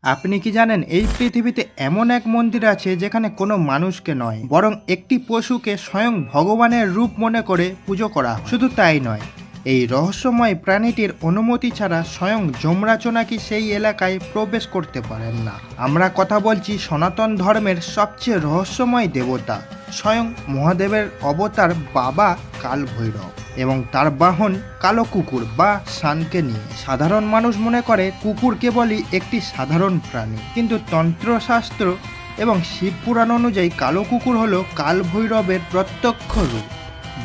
আপনি কি জানেন এই পৃথিবীতে এমন এক মন্দির আছে যেখানে কোনো মানুষকে নয় বরং একটি পশুকে স্বয়ং ভগবানের রূপ মনে করে পুজো করা হয়। শুধু তাই নয়, এই রহস্যময় প্রাণীটির অনুমতি ছাড়া স্বয়ং যমরাজও নাকি সেই এলাকায় প্রবেশ করতে পারেন না। আমরা কথা বলছি সনাতন ধর্মের সবচেয়ে রহস্যময় দেবতা, স্বয়ং মহাদেবের অবতার বাবা কাল ভৈরব এবং তার বাহন কালো কুকুর বা শানকে নিয়ে। সাধারণ মানুষ মনে করে কুকুর কেবলই একটি সাধারণ প্রাণী, কিন্তু তন্ত্রশাস্ত্র এবং শিব পুরাণ অনুযায়ী কালো কুকুর হলো কাল ভৈরবের প্রত্যক্ষ রূপ।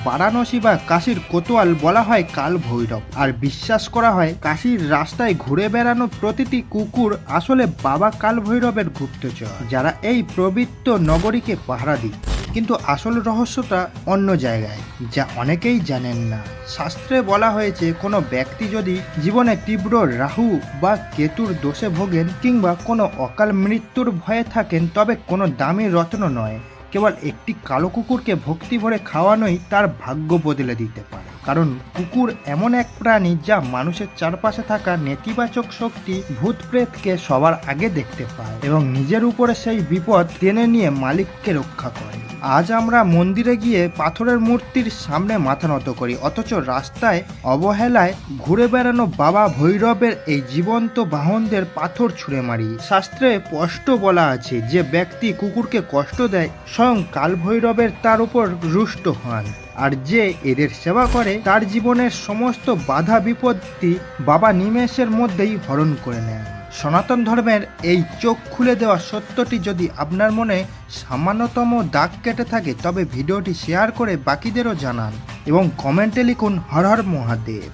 বারাণসী বা কাশীর কোতোয়াল বলা হয় কাল ভৈরব, আর বিশ্বাস করা হয় কাশীর রাস্তায় ঘুরে বেড়ানো প্রতিটি কুকুর আসলে বাবা কাল ভৈরবের গুপ্তচর, যারা এই পবিত্র নগরীকে পাহারা দিত। কিন্তু আসল রহস্যটা অন্য জায়গায়, যা অনেকেই জানেন না। শাস্ত্রে বলা হয়েছে কোনো ব্যক্তি যদি জীবনে তীব্র রাহু বা কেতুর দোষে ভোগেন কিংবা কোনো অকাল মৃত্যুর ভয়ে থাকেন, তবে কোনো দামি রত্ন নয়, কেবল একটি কালো কুকুরকে ভক্তি ভরে খাওয়ানোই তার ভাগ্য বদলে দিতে পারে। কারণ কুকুর এমন এক প্রাণী যা মানুষের চারপাশে থাকা নেতিবাচক শক্তি, ভূত প্রেতকে সবার আগে দেখতে পায় এবং নিজের উপরে সেই বিপদ টেনে নিয়ে মালিককে রক্ষা করে। আজ আমরা মন্দিরে গিয়ে পাথরের মূর্তির সামনে মাথা নত করি, অথচ রাস্তায় অবহেলায় ঘুরে বেড়ানো বাবা ভৈরবের এই জীবন্ত বাহনদের পাথর ছুঁড়ে মারি। শাস্ত্রে স্পষ্ট বলা আছে, যে ব্যক্তি কুকুরকে কষ্ট দেয় স্বয়ং কাল ভৈরবের তার উপর রুষ্ট হন, আর যে এদের সেবা করে তার জীবনের সমস্ত বাধা বিপত্তি বাবা নিমেষের মধ্যেই হরণ করে নেন। সনাতন ধর্মের এই চোখ খুলে দেওয়া সত্যটি যদি আপনার মনে সামান্যতম দাগ কেটে থাকে, তবে ভিডিওটি শেয়ার করে বাকিদেরও জানান এবং কমেন্টে লিখুন হর হর মহাদেব।